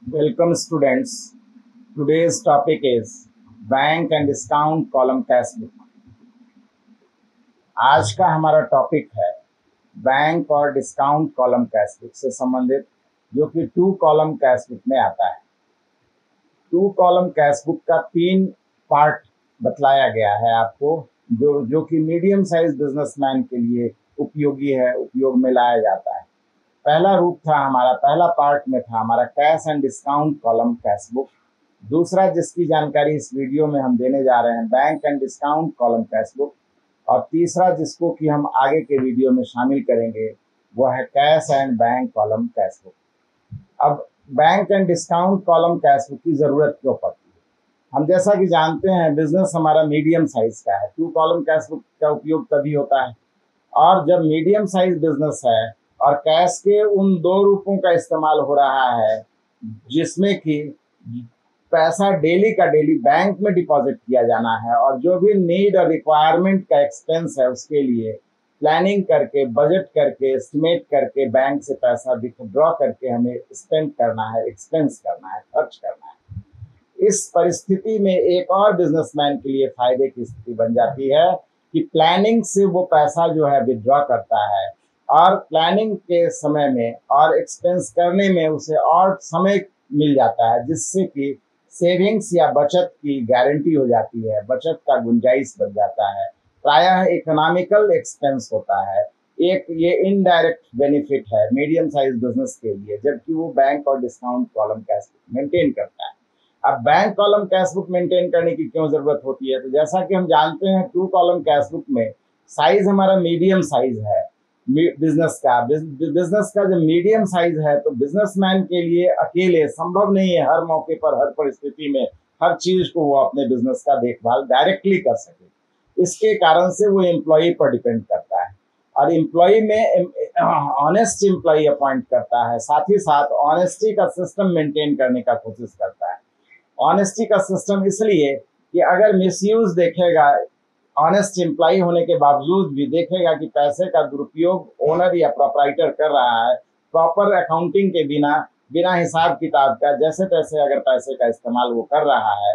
Welcome students. Today's topic is bank and discount column cash book. आज का हमारा topic है बैंक और डिस्काउंट कॉलम कैश बुक से संबंधित, जो कि टू कॉलम कैश बुक में आता है। टू कॉलम कैश बुक का 3 पार्ट बतलाया गया है आपको, जो कि मीडियम साइज बिजनेसमैन के लिए उपयोगी है, उपयोग में लाया जाता है। पहला पार्ट में था हमारा cash and discount column cash book. दूसरा, जिसकी जानकारी इस वीडियो में हम देने जा रहे हैं, bank and discount column cash book. और तीसरा, जिसको कि हम आगे के वीडियो में शामिल करेंगे, वो है cash and bank column cash book. अब bank and discount column cash book की जरूरत क्यों पड़ती है? हम जैसा कि जानते हैं, बिजनेस हमारा मीडियम साइज का है। टू कॉलम कैश बुक का उपयोग तभी होता है और जब मीडियम साइज बिजनेस है और कैश के उन 2 रूपों का इस्तेमाल हो रहा है, जिसमें कि पैसा डेली का डेली बैंक में डिपॉजिट किया जाना है और जो भी नीड और रिक्वायरमेंट का एक्सपेंस है उसके लिए प्लानिंग करके, बजट करके, एस्टिमेट करके बैंक से पैसा विथड्रॉ करके हमें स्पेंड करना है, एक्सपेंस करना है, खर्च करना है। इस परिस्थिति में एक और बिजनेसमैन के लिए फायदे की स्थिति बन जाती है कि प्लानिंग से वो पैसा जो है विथड्रॉ करता है और प्लानिंग के समय में और एक्सपेंस करने में उसे और समय मिल जाता है, जिससे कि सेविंग्स या बचत की गारंटी हो जाती है, बचत का गुंजाइश बन जाता है। प्रायः इकोनॉमिकल एक्सपेंस होता है। एक ये इनडायरेक्ट बेनिफिट है मीडियम साइज बिजनेस के लिए, जबकि वो बैंक और discount column cash book maintain करता है। अब bank column cash book maintain करने की क्यों जरूरत होती है? तो जैसा कि हम जानते हैं, टू कॉलम कैश बुक में साइज हमारा मीडियम साइज है। बिजनेस का जब मीडियम साइज है तो बिजनेसमैन के लिए अकेले संभव नहीं है हर मौके पर, हर परिस्थिति में हर चीज को वो अपने बिजनेस का देखभाल डायरेक्टली कर सके। इसके कारण से वो एम्प्लॉय पर डिपेंड करता है और एम्प्लॉय में ऑनेस्ट एम्प्लॉय अपॉइंट करता है, साथ ही साथ ऑनेस्टी का सिस्टम मेंटेन करने का कोशिश करता है। ऑनेस्टी का सिस्टम इसलिए कि अगर मिसयूज देखेगा, ऑनेस्ट एम्प्लॉय होने के बावजूद भी देखेगा कि पैसे का दुरुपयोग ओनर या प्रोप्राइटर कर रहा है, प्रॉपर अकाउंटिंग के बिना हिसाब किताब का जैसे तैसे अगर पैसे का इस्तेमाल वो कर रहा है,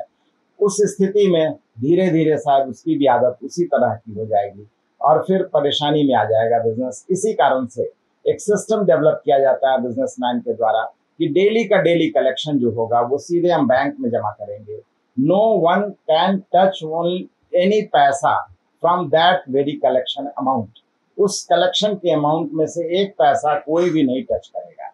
उस स्थिति में धीरे धीरे शायद उसकी भी आदत उसी तरह की हो जाएगी और फिर परेशानी में आ जाएगा बिजनेस। इसी कारण से एक सिस्टम डेवलप किया जाता है बिजनेसमैन के द्वारा कि डेली का डेली कलेक्शन जो होगा वो सीधे हम बैंक में जमा करेंगे। No one can touch any पैसा from that very collection amount. उस कलेक्शन के अमाउंट में से एक पैसा कोई भी नहीं टच करेगा।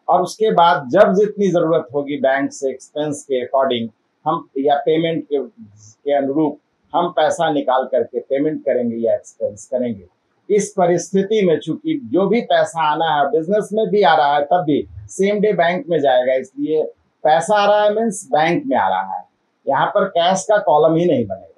और उसके बाद जब जितनी जरूरत होगी बैंक से एक्सपेंस के अकॉर्डिंग हम या पेमेंट के अनुरूप हम पैसा निकाल करके पेमेंट करेंगे या एक्सपेंस करेंगे। इस परिस्थिति में चूंकि जो भी पैसा आना है बिजनेस में भी आ रहा है, तब भी सेम डे बैंक में जाएगा, इसलिए पैसा आ रहा है मीन्स बैंक में आ रहा है। यहाँ पर कैश का कॉलम ही नहीं बनेगा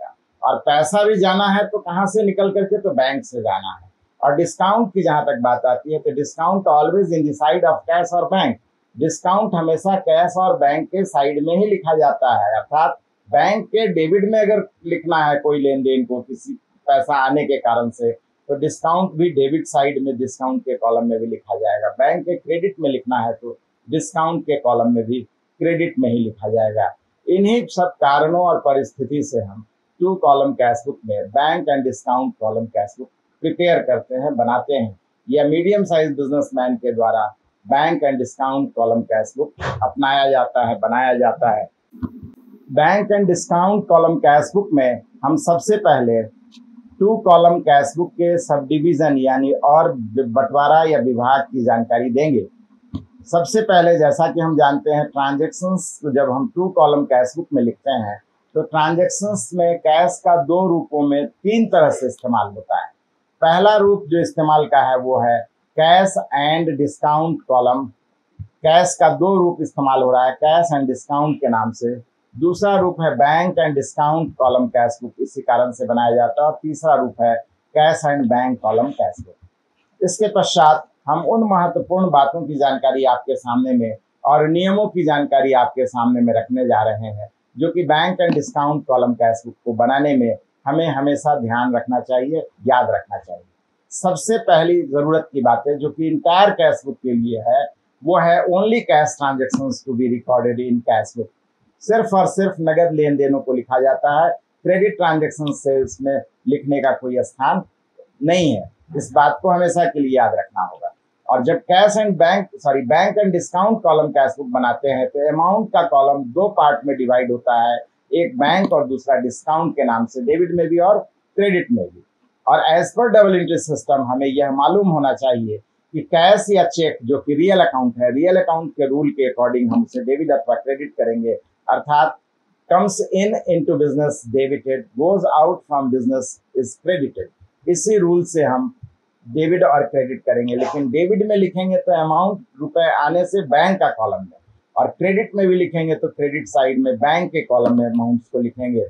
और पैसा भी जाना है तो कहाँ से निकल करके, तो बैंक से जाना है। और डिस्काउंट की जहां तक बात आती है तो discount always in the side of cash और बैंक। डिस्काउंट हमेशा कैश और बैंक के साइड में ही लिखा जाता है, अर्थात बैंक के डेबिट में अगर लिखना है कोई लेन देन को किसी पैसा आने के कारण से, तो डिस्काउंट भी डेबिट साइड में डिस्काउंट के कॉलम में भी लिखा जाएगा। बैंक के क्रेडिट में लिखना है तो डिस्काउंट के कॉलम में भी क्रेडिट में ही लिखा जाएगा। इन्हीं सब कारणों और परिस्थिति से हम टू कॉलम कैश बुक में bank and discount column cash book prepare करते हैं, बनाते हैं, या मीडियम साइज बिजनेसमैन के द्वारा bank and discount column cash book अपनाया जाता है, बनाया जाता है। Bank and discount column cash book में हम सबसे पहले टू कॉलम कैश बुक के सब डिवीजन यानी और बंटवारा या विभाग की जानकारी देंगे। सबसे पहले, जैसा कि हम जानते हैं, ट्रांजैक्शंस जब हम टू कॉलम कैश बुक में लिखते हैं तो ट्रांजैक्शंस में कैश का 2 रूपों में 3 तरह से इस्तेमाल होता है। पहला रूप जो इस्तेमाल का है वो है cash and discount column. Cash का 2 रूप इस्तेमाल हो रहा है, कैश एंड डिस्काउंट के नाम से। दूसरा रूप है bank and discount column cash book, इसी कारण से बनाया जाता है। और तीसरा रूप है cash and bank column cash book. इसके पश्चात हम उन महत्वपूर्ण बातों की जानकारी आपके सामने में और नियमों की जानकारी आपके सामने में रखने जा रहे हैं, जो कि bank and discount column cash book को बनाने में हमें हमेशा ध्यान रखना चाहिए, याद रखना चाहिए। सबसे पहली जरूरत की बात है जो कि इंटायर कैश बुक के लिए है, वो है only cash transactions to be recorded in cash book. सिर्फ और सिर्फ नगद लेन देनों को लिखा जाता है, क्रेडिट ट्रांजेक्शन से इसमें लिखने का कोई स्थान नहीं है। इस बात को हमेशा के लिए याद रखना होगा। और जब bank and discount column cash book बनाते हैं तो अमाउंट का कॉलम दो पार्ट में डिवाइड होता है, एक बैंक और दूसरा डिस्काउंट के नाम से, डेबिट में भी और क्रेडिट में भी। और as per double entry system हमें यह मालूम होना चाहिए कि कैश या चेक जो कि रियल अकाउंट है, रियल अकाउंट के रूल के अकॉर्डिंग हम उसे डेबिट अथवा क्रेडिट करेंगे, अर्थात comes in into business debited, goes out from business is credited. इसी रूल से हम डेबिट और क्रेडिट करेंगे। लेकिन डेबिट में लिखेंगे तो अमाउंट रुपए आने से बैंक का कॉलम में, और क्रेडिट में भी लिखेंगे तो क्रेडिट साइड में बैंक के कॉलम में अमाउंट्स को लिखेंगे।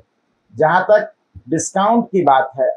जहां तक डिस्काउंट की बात है,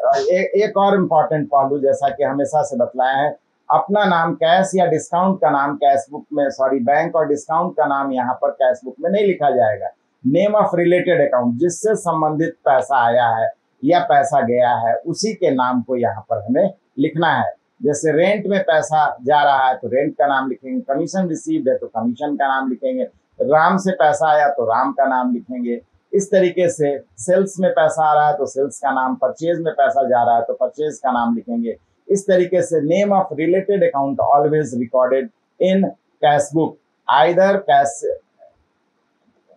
एक और इम्पॉर्टेंट पहलू जैसा कि हमेशा से बतलाया है, अपना नाम कैश या डिस्काउंट का नाम कैश बुक में, बैंक और डिस्काउंट का नाम यहाँ पर कैश बुक में नहीं लिखा जाएगा। नेम ऑफ रिलेटेड अकाउंट, जिससे संबंधित पैसा आया है या पैसा गया है, उसी के नाम को यहाँ पर हमें लिखना है। जैसे रेंट में पैसा जा रहा है तो रेंट का नाम लिखेंगे, कमीशन रिसीव्ड है तो कमीशन का नाम लिखेंगे, राम से पैसा आया तो राम का नाम लिखेंगे। इस तरीके से सेल्स में पैसा आ रहा है तो सेल्स का नाम, परचेज में पैसा जा रहा है तो परचेज का नाम लिखेंगे। इस तरीके से name of related account always recorded in cash book, either cash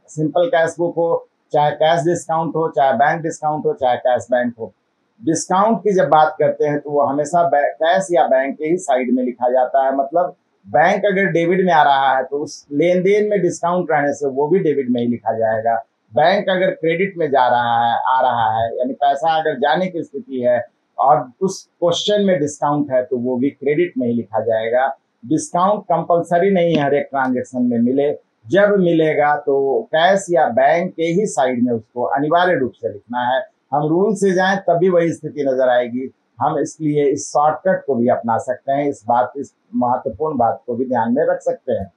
simple cash book हो, चाहे कैश डिस्काउंट हो, चाहे बैंक डिस्काउंट हो, चाहे कैश बैंक हो। डिस्काउंट की जब बात करते हैं तो वो हमेशा कैश या बैंक के ही साइड में लिखा जाता है। मतलब बैंक अगर डेबिट में आ रहा है तो उस लेन देन में डिस्काउंट रहने से वो भी डेबिट में ही लिखा जाएगा। बैंक अगर क्रेडिट में जा रहा है, आ रहा है, यानी पैसा अगर जाने की स्थिति है और उस क्वेश्चन में डिस्काउंट है तो वो भी क्रेडिट में ही लिखा जाएगा। डिस्काउंट कंपलसरी नहीं है हर एक ट्रांजेक्शन में मिले, जब मिलेगा तो कैश या बैंक के ही साइड में उसको अनिवार्य रूप से लिखना है। हम रूल से जाएं तब भी वही स्थिति नजर आएगी। हम इसलिए इस शॉर्टकट को भी अपना सकते हैं, इस महत्वपूर्ण बात को भी ध्यान में रख सकते हैं।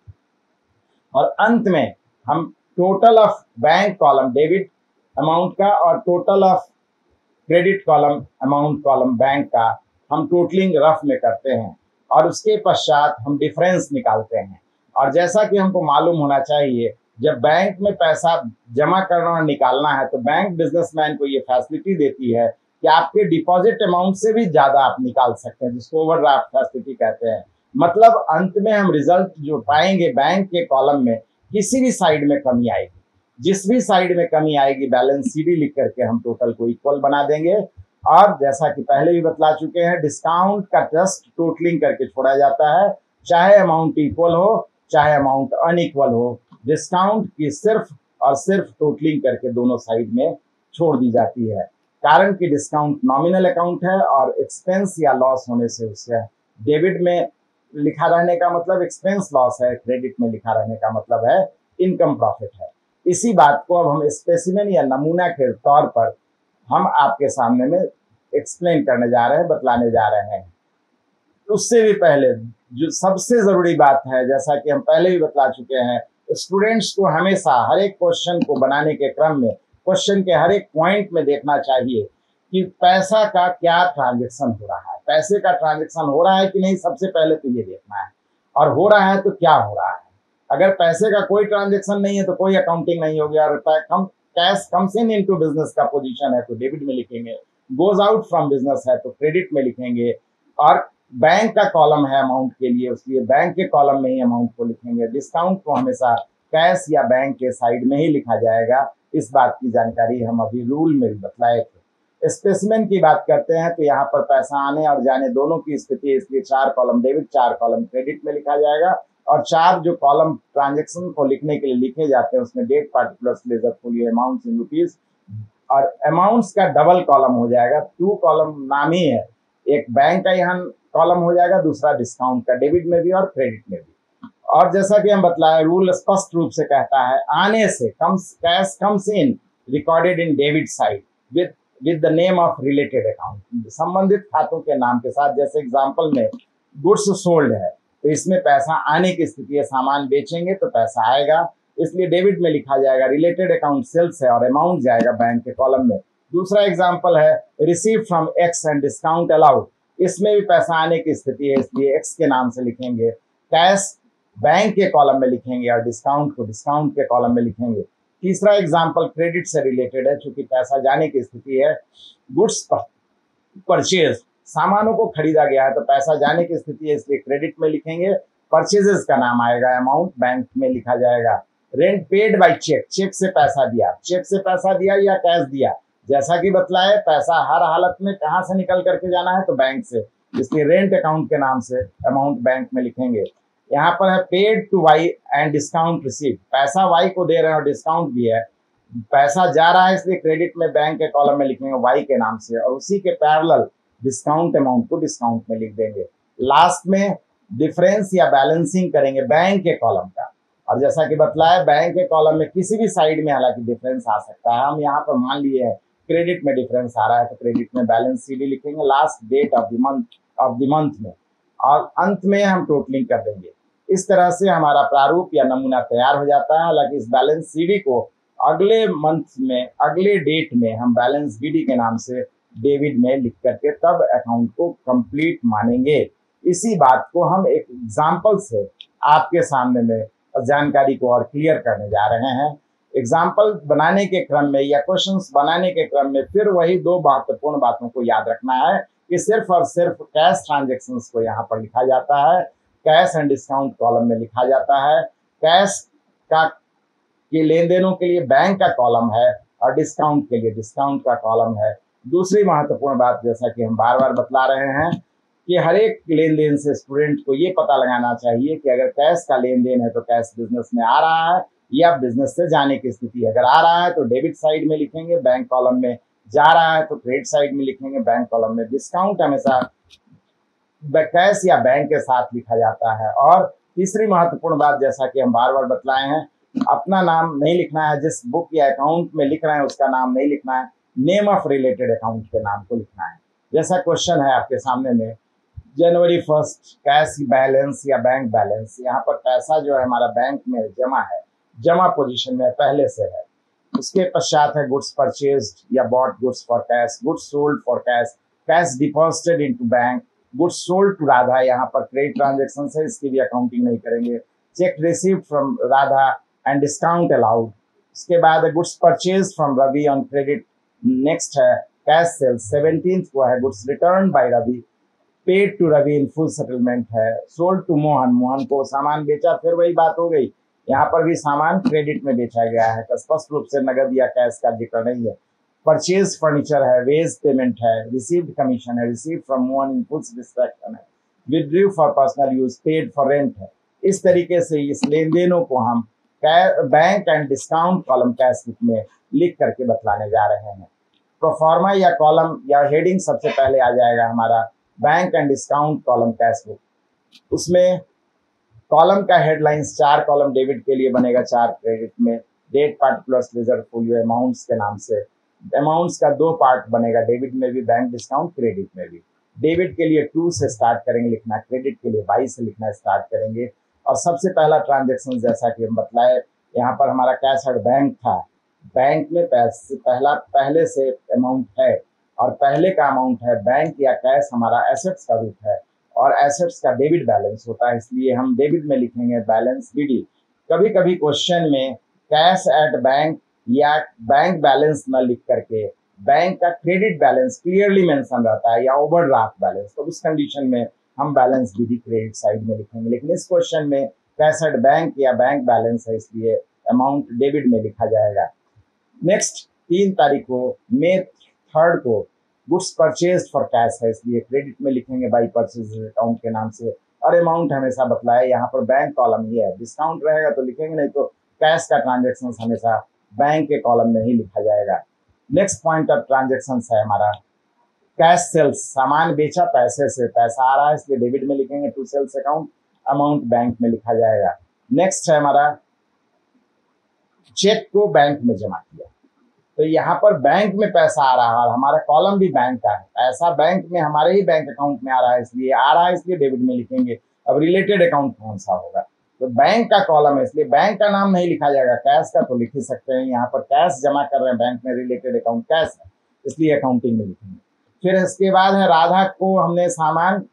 और अंत में हम total of bank column debit amount का और total of credit column amount column bank का हम टोटलिंग रफ में करते हैं और उसके पश्चात हम डिफरेंस निकालते हैं। और जैसा कि हमको मालूम होना चाहिए, जब बैंक में पैसा जमा करना और निकालना है तो बैंक बिजनेसमैन को ये फैसिलिटी देती है कि आपके डिपॉजिट अमाउंट से भी ज्यादा आप निकाल सकते हैं, जिसको ओवरड्राफ्ट फैसिलिटी कहते हैं। मतलब अंत में हम रिजल्ट जो पाएंगे बैंक के कॉलम में, किसी भी साइड में कमी आएगी, जिस भी साइड में कमी आएगी बैलेंस सीडी लिख करके हम टोटल को इक्वल बना देंगे। और जैसा कि पहले भी बतला चुके हैं, डिस्काउंट का जस्ट टोटलिंग करके छोड़ा जाता है, चाहे अमाउंट इक्वल हो चाहे अमाउंट अनइक्वल हो। डिस्काउंट की सिर्फ और सिर्फ टोटलिंग करके दोनों साइड में छोड़ दी जाती है, कारण कि डिस्काउंट नॉमिनल अकाउंट है और एक्सपेंस या लॉस होने से उसे डेबिट में लिखा रहने का मतलब एक्सपेंस लॉस है, क्रेडिट में लिखा रहने का मतलब है इनकम प्रॉफिट है। इसी बात को अब हम स्पेसिमेन या नमूना के तौर पर हम आपके सामने में एक्सप्लेन करने जा रहे हैं, बतलाने जा रहे हैं। उससे भी पहले जो सबसे जरूरी बात है, जैसा कि हम पहले भी बतला चुके हैं, स्टूडेंट्स को हमेशा हर एक क्वेश्चन को बनाने के क्रम में क्वेश्चन के हर एक पॉइंट में देखना चाहिए कि पैसा का क्या ट्रांजेक्शन हो रहा है, पैसे का ट्रांजेक्शन हो रहा है कि नहीं, सबसे पहले तो ये देखना है। और हो रहा है तो क्या हो रहा है। अगर पैसे का कोई ट्रांजेक्शन नहीं है तो कोई अकाउंटिंग नहीं होगी। और cash comes in into business का पोजीशन है तो डेबिट में लिखेंगे, गोज आउट फ्रॉम बिजनेस है तो क्रेडिट में लिखेंगे, और बैंक का कॉलम है अमाउंट के लिए, उसलिए बैंक के कॉलम में ही अमाउंट को लिखेंगे। डिस्काउंट को हमेशा कैश या बैंक के साइड में ही लिखा जाएगा। इस बात की जानकारी हम अभी रूल में भी बतलाए थे। स्पेसिमेन की बात करते हैं तो यहाँ पर पैसा आने और जाने दोनों की स्थिति, इसलिए 4 कॉलम डेबिट 4 कॉलम क्रेडिट में लिखा जाएगा। और 4 जो कॉलम ट्रांजेक्शन को लिखने के लिए लिखे जाते हैं उसमें date, particulars, ledger, folio, amounts in rupees, और अमाउंट्स का डबल कॉलम हो जाएगा। 2 कॉलम नाम ही है, एक बैंक का यहाँ कॉलम हो जाएगा, दूसरा डिस्काउंट का, डेबिट में भी और क्रेडिट में भी। और जैसा कि हम बतलाए, रूल स्पष्ट रूप से कहता है आने से cash comes in recorded in debit side with the name of related account, संबंधित खातों के नाम के साथ। जैसे एग्जांपल में गुड्स सोल्ड है तो इसमें पैसा आने की स्थिति है, सामान बेचेंगे तो पैसा आएगा, इसलिए डेबिट में लिखा जाएगा। रिलेटेड अकाउंट सेल्स है और अमाउंट जाएगा बैंक के कॉलम में। दूसरा एग्जांपल है receive from x and discount allowed, इसमें भी पैसा आने की स्थिति है इसलिए एक्स के नाम से लिखेंगे। कैश बैंक के कॉलम में लिखेंगे और डिस्काउंट को डिस्काउंट के कॉलम में लिखेंगे। तीसरा एग्जाम्पल क्रेडिट से रिलेटेड है, चूंकि पैसा जाने की स्थिति है। गुड्स परचेज, सामानों को खरीदा गया है तो पैसा जाने की स्थिति है, इसलिए क्रेडिट में लिखेंगे। परचेजेस का नाम आएगा, अमाउंट बैंक में लिखा जाएगा। Rent paid by cheque, cheque से पैसा दिया, चेक से पैसा दिया या कैश दिया, जैसा कि बतलाए पैसा हर हालत में कहाँ से निकल करके जाना है तो बैंक से, इसलिए रेंट अकाउंट के नाम से अमाउंट बैंक में लिखेंगे। यहाँ पर है paid to Y and discount receive, पैसा वाई को दे रहे हैं और डिस्काउंट भी है, पैसा जा रहा है इसलिए क्रेडिट में बैंक के कॉलम में लिखेंगे वाई के नाम से, और उसी के पैरेलल डिस्काउंट अमाउंट को डिस्काउंट में लिख देंगे। लास्ट में डिफरेंस या बैलेंसिंग करेंगे बैंक के कॉलम का, और जैसा कि बतलाया बैंक के कॉलम में किसी भी साइड में हालांकि डिफरेंस आ सकता है। हम यहाँ पर मान लिए हैं क्रेडिट में डिफरेंस आ रहा है तो क्रेडिट में बैलेंस सीडी लिखेंगे last date of the month में, और अंत में हम टोटलिंग कर देंगे। इस तरह से हमारा प्रारूप या नमूना तैयार हो जाता है। हालांकि इस बैलेंस सीडी को अगले मंथ में अगले डेट में हम बैलेंस बीडी के नाम से डेबिट में लिख करके तब अकाउंट को कंप्लीट मानेंगे। इसी बात को हम एक एग्जाम्पल से आपके सामने में जानकारी को और क्लियर करने जा रहे हैं। एग्जाम्पल बनाने के क्रम में या क्वेश्चंस बनाने के क्रम में फिर वही दो महत्वपूर्ण बातों को याद रखना है कि सिर्फ और सिर्फ कैश ट्रांजेक्शन्स को यहाँ पर लिखा जाता है, कैश एंड डिस्काउंट कॉलम में लिखा जाता है। कैश का के लेन देनों के लिए बैंक का कॉलम है और डिस्काउंट के लिए डिस्काउंट का कॉलम है। दूसरी महत्वपूर्ण बात, जैसा कि हम बार बार बतला रहे हैं कि हर एक लेन देन से स्टूडेंट को ये पता लगाना चाहिए कि अगर कैश का लेन देन है तो कैश बिजनेस में आ रहा है या बिजनेस से जाने की स्थिति है। अगर आ रहा है तो डेबिट साइड में लिखेंगे बैंक कॉलम में, जा रहा है तो क्रेडिट साइड में लिखेंगे बैंक कॉलम में। डिस्काउंट हमेशा कैश या बैंक के साथ लिखा जाता है। और तीसरी महत्वपूर्ण बात, जैसा कि हम बार बार बतलाए हैं, अपना नाम नहीं लिखना है, जिस बुक या अकाउंट में लिख रहे हैं उसका नाम नहीं लिखना है, नेम ऑफ रिलेटेड अकाउंट के नाम को लिखना है। जैसा क्वेश्चन है आपके सामने में, जनवरी 1 कैश बैलेंस या बैंक बैलेंस, यहाँ पर पैसा जो है हमारा बैंक में जमा है, जमा पोजीशन में पहले से है। उसके पश्चात है गुड्स परचेज्ड या bought goods for cash, goods sold for cash, cash deposited into bank, goods sold to Radha, यहाँ पर क्रेडिट ट्रांजेक्शन है इसकी भी अकाउंटिंग नहीं करेंगे। Cheque received from Radha and discount allowed. इसके बाद goods purchase from Ravi on credit. Next है कैश सेल्स, 17th को है goods return by Ravi, paid to Ravi in full settlement है। सोल्ड टू मोहन, मोहन को सामान बेचा, फिर वही बात हो गई, यहाँ पर भी सामान क्रेडिट में बेचा गया है, स्पष्ट रूप से नगद या कैश का जिक्र नहीं है। परचेज फर्नीचर है, वेज पेमेंट है, रिसीव्ड कमीशन है, received from Mohan in full satisfaction है, withdrew for personal use, paid for rent है। इस तरीके से इस लेन देनों को हम bank and discount column cash book में लिख करके बतलाने जा रहे हैं। प्रोफार्मा या कॉलम या हेडिंग सबसे पहले आ जाएगा हमारा bank and discount column cash book. उसमें कॉलम का हेडलाइंस 4 कॉलम डेबिट के लिए बनेगा, 4 क्रेडिट में, date particulars ledger folio amounts के नाम से। अमाउंट्स का 2 पार्ट बनेगा, डेबिट में भी बैंक डिस्काउंट क्रेडिट में भी। डेबिट के लिए 2 से स्टार्ट करेंगे लिखना, क्रेडिट के लिए 22 से लिखना स्टार्ट करेंगे। और सबसे पहला ट्रांजेक्शन जैसा कि हम बतलाए, यहाँ पर हमारा कैश एट बैंक था, बैंक में पहले से अमाउंट है और पहले का अमाउंट है। बैंक या कैश हमारा एसेट्स का रूप है और एसेट्स का डेबिट बैलेंस होता है, इसलिए हम डेबिट में लिखेंगे बैलेंस बीडी। कभी कभी क्वेश्चन में कैश एट बैंक या बैंक बैलेंस न लिख करके बैंक का क्रेडिट बैलेंस क्लियरली मेंशन रहता है या ओवरड्राफ्ट बैलेंस, तो उस कंडीशन में हम बैलेंस बीडी क्रेडिट साइड में लिखेंगे। लेकिन इस क्वेश्चन में कैश एट बैंक या बैंक बैलेंस है, इसलिए अमाउंट डेबिट में लिखा जाएगा। नेक्स्ट 3 तारीख को मई 3 को गुड्स परचेज फॉर कैश है, इसलिए क्रेडिट में लिखेंगे बाई परचेज अकाउंट के नाम से। और अमाउंट हमेशा बतलाए, यहाँ पर बैंक कॉलम ही है, डिस्काउंट रहेगा तो लिखेंगे, नहीं तो कैश का ट्रांजेक्शन हमेशा बैंक के कॉलम में ही लिखा जाएगा। नेक्स्ट पॉइंट ऑफ ट्रांजेक्शन है हमारा कैश सेल्स, सामान बेचा पैसे से, पैसा आ रहा है इसलिए डेबिट में लिखेंगे to sales account, amount bank में लिखा जाएगा। नेक्स्ट है हमारा चेक को बैंक में जमा किया, तो यहाँ पर बैंक में पैसा आ रहा है और हमारा कॉलम भी बैंक का है, पैसा बैंक में हमारे ही बैंक अकाउंट में आ रहा है, इसलिए आ रहा है इसलिए डेबिट में लिखेंगे। अब रिलेटेड अकाउंट कौन सा होगा, तो बैंक का कॉलम है इसलिए बैंक का नाम नहीं लिखा जाएगा, कैश का तो लिख ही सकते हैं। यहाँ पर कैश जमा कर रहे हैं बैंक में, रिलेटेड अकाउंट कैश है इसलिए अकाउंटिंग में लिखेंगे। फिर इसके बाद है राधा को हमने सामान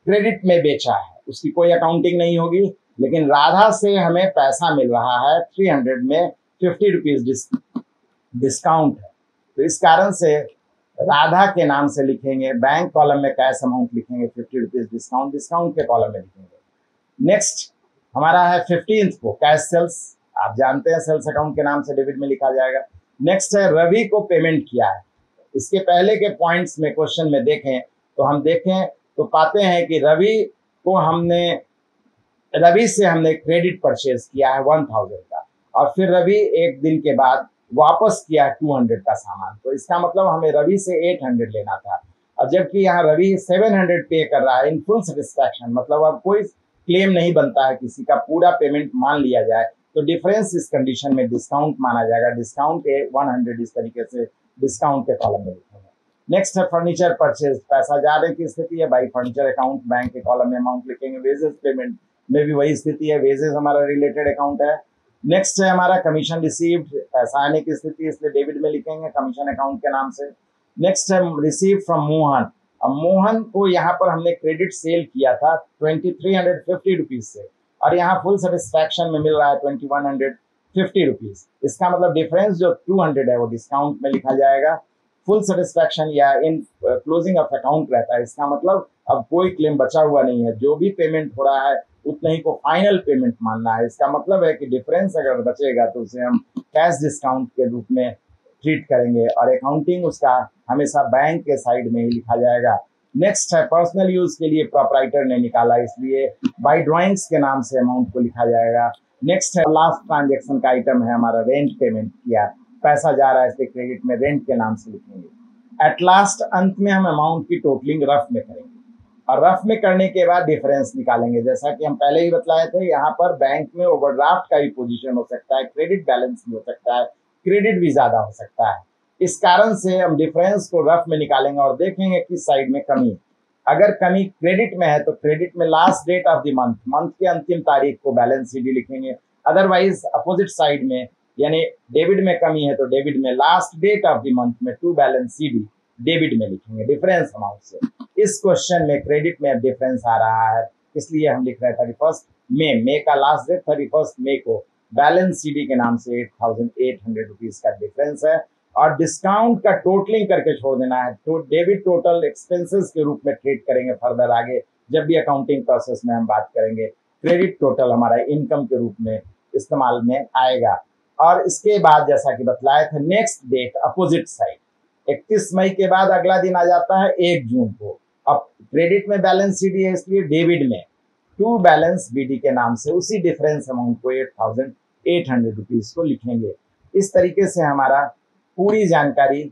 क्रेडिट में बेचा है, उसकी कोई अकाउंटिंग नहीं होगी, लेकिन राधा से हमें पैसा मिल रहा है 300 में 50 रुपीज डिस्काउंट है, तो इस कारण से राधा के नाम से लिखेंगे, बैंक कॉलम में कैश अमाउंट लिखेंगे, 50 रुपीज डिस्काउंट, डिस्काउंट के कॉलम में लिखेंगे। नेक्स्ट हमारा है 15th को कैश सेल्स, आप जानते हैं सेल्स अकाउंट के नाम से डेबिट में लिखा जाएगा। नेक्स्ट है रवि को पेमेंट किया है, इसके पहले के पॉइंट्स में क्वेश्चन में देखें तो पाते हैं कि रवि से हमने क्रेडिट परचेज किया है 1000 का, और फिर रवि एक दिन के बाद वापस किया 200 का सामान, तो इसका मतलब हमें रवि से 800 लेना था, और जबकि यहाँ रवि 700 पे कर रहा है इन फुल सेटिस्फैक्शन, मतलब अब कोई क्लेम नहीं बनता है, किसी का पूरा पेमेंट मान लिया जाए, तो डिफरेंस इस कंडीशन में डिस्काउंट माना जाएगा। डिस्काउंट 100 इस तरीके से डिस्काउंट के कॉलम में लिखेंगे। नेक्स्ट है फर्नीचर परचेज, पैसा जाने की स्थिति है, बाई फर्नीचर अकाउंट, बैंक के कॉलम में अमाउंट लिखेंगे। वेजेस पेमेंट में भी वही स्थिति है, वेजेस हमारा रिलेटेड अकाउंट है। नेक्स्ट है हमारा कमीशन रिसीव्ड, पैसा आने की स्थिति, इसलिए डेबिट में लिखेंगे कमीशन अकाउंट के नाम से। नेक्स्ट है रिसीव फ्रॉम मोहन, अब मोहन को यहाँ पर हमने क्रेडिट सेल किया था 2350 रुपीज से, और यहाँ फुल सेटिस्फैक्शन में मिल रहा है 2150 रुपीज, इसका मतलब डिफरेंस जो 200 है वो डिस्काउंट में लिखा जाएगा। फुल सेटिस्फैक्शन या इन क्लोजिंग ऑफ अकाउंट रहता है, इसका मतलब अब कोई क्लेम बचा हुआ नहीं है, जो भी पेमेंट हो रहा है उतना ही को फाइनल पेमेंट मानना है, इसका मतलब है कि डिफरेंस अगर बचेगा तो उसे हम कैश डिस्काउंट के रूप में ट्रीट करेंगे, और अकाउंटिंग उसका हमेशा बैंक के साइड में ही लिखा जाएगा। नेक्स्ट है पर्सनल यूज के लिए प्रोपराइटर ने निकाला, इसलिए बाय ड्राइंग्स के नाम से अमाउंट को लिखा जाएगा। नेक्स्ट है लास्ट ट्रांजेक्शन का आइटम है हमारा रेंट पेमेंट किया, पैसा जा रहा है इसलिए क्रेडिट में रेंट के नाम से लिखेंगे। एट लास्ट अंत में हम अमाउंट की टोटलिंग रफ में करेंगे, और रफ में करने के बाद डिफरेंस निकालेंगे। जैसा कि हम पहले ही बतलाए थे, यहाँ पर बैंक में ओवरड्राफ्ट का भी पोजीशन हो सकता है, क्रेडिट बैलेंस भी हो सकता है, क्रेडिट भी ज्यादा हो सकता है, इस कारण से हम डिफरेंस को रफ में निकालेंगे और देखेंगे किस साइड में कमी है। अगर कमी क्रेडिट में है तो क्रेडिट में last date of the month के अंतिम तारीख को बैलेंस सीडी लिखेंगे, अदरवाइज अपोजिट साइड में यानी डेबिट में कमी है तो डेबिट में last date of the month में टू बैलेंस सीडी डेबिट में लिखेंगे डिफरेंस अमाउंट से। इस क्वेश्चन में क्रेडिट में डिफरेंस आ रहा है, इसलिए हम लिख रहे हैं 31 मई का लास्ट डेट 31 मई को बैलेंस सीडी के नाम से 8800 रुपीज का डिफरेंस है, और डिस्काउंट का टोटलिंग करके छोड़ देना है, तो डेबिट टोटल एक्सपेंसेस के रूप में ट्रीट करेंगे फर्दर आगे जब भी अकाउंटिंग प्रोसेस में हम बात करेंगे। क्रेडिट टोटल हमारा इनकम के रूप में इस्तेमाल में आएगा। और इसके बाद जैसा कि बतलाया था नेक्स्ट डेट अपोजिट साइड 31 मई के बाद अगला दिन आ जाता है 1 जून को। अब क्रेडिट में बैलेंस सीडी है इसलिए डेबिट में टू बैलेंस बीडी के नाम से उसी डिफरेंस अमाउंट को 8800 रुपीज को लिखेंगे। इस तरीके से हमारा पूरी जानकारी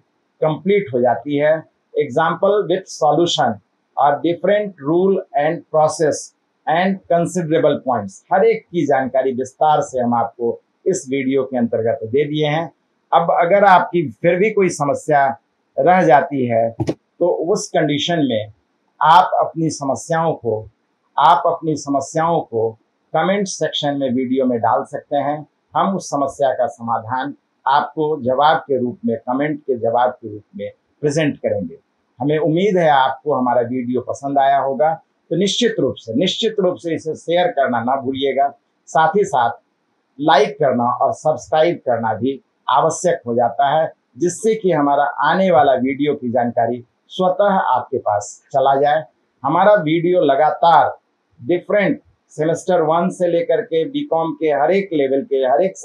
कंप्लीट हो जाती है। एग्जाम्पल विथ सॉल्यूशन और different rule and process and considerable points, हर एक की जानकारी विस्तार से हम आपको इस वीडियो के अंतर्गत दे दिए हैं। अब अगर आपकी फिर भी कोई समस्या रह जाती है तो उस कंडीशन में आप अपनी समस्याओं को कमेंट सेक्शन में वीडियो में डाल सकते हैं। हम उस समस्या का समाधान आपको जवाब के रूप में, कमेंट के जवाब के रूप में प्रेजेंट करेंगे। हमें उम्मीद है आपको हमारा वीडियो पसंद आया होगा, तो निश्चित रूप से इसे शेयर करना ना भूलिएगा। साथ ही साथ लाइक करना और सब्सक्राइब करना भी आवश्यक हो जाता है, जिससे कि हमारा आने वाला वीडियो की जानकारी स्वतः आपके पास चला जाए। हमारा वीडियो लगातार डिफरेंट सेमेस्टर 1 से लेकर के बीकॉम के हर एक लेवल के हर एक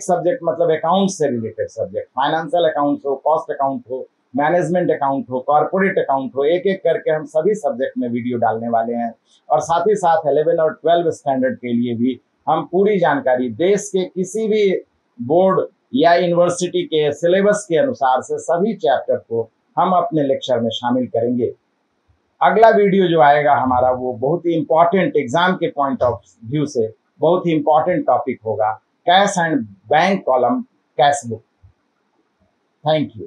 सब्जेक्ट मतलब अकाउंट से रिलेटेड सब्जेक्ट, फाइनेंशियल अकाउंट हो, कॉस्ट अकाउंट हो, मैनेजमेंट अकाउंट हो, कॉर्पोरेट अकाउंट हो, एक एक करके हम सभी सब्जेक्ट में वीडियो डालने वाले हैं। और साथ ही साथ 11 और 12 स्टैंडर्ड के लिए भी हम पूरी जानकारी देश के किसी भी बोर्ड या यूनिवर्सिटी के सिलेबस के अनुसार से सभी चैप्टर को हम अपने लेक्चर में शामिल करेंगे। अगला वीडियो जो आएगा हमारा वो बहुत ही इंपॉर्टेंट एग्जाम के पॉइंट ऑफ व्यू से बहुत ही इंपॉर्टेंट टॉपिक होगा, cash and bank column cash book. Thank you.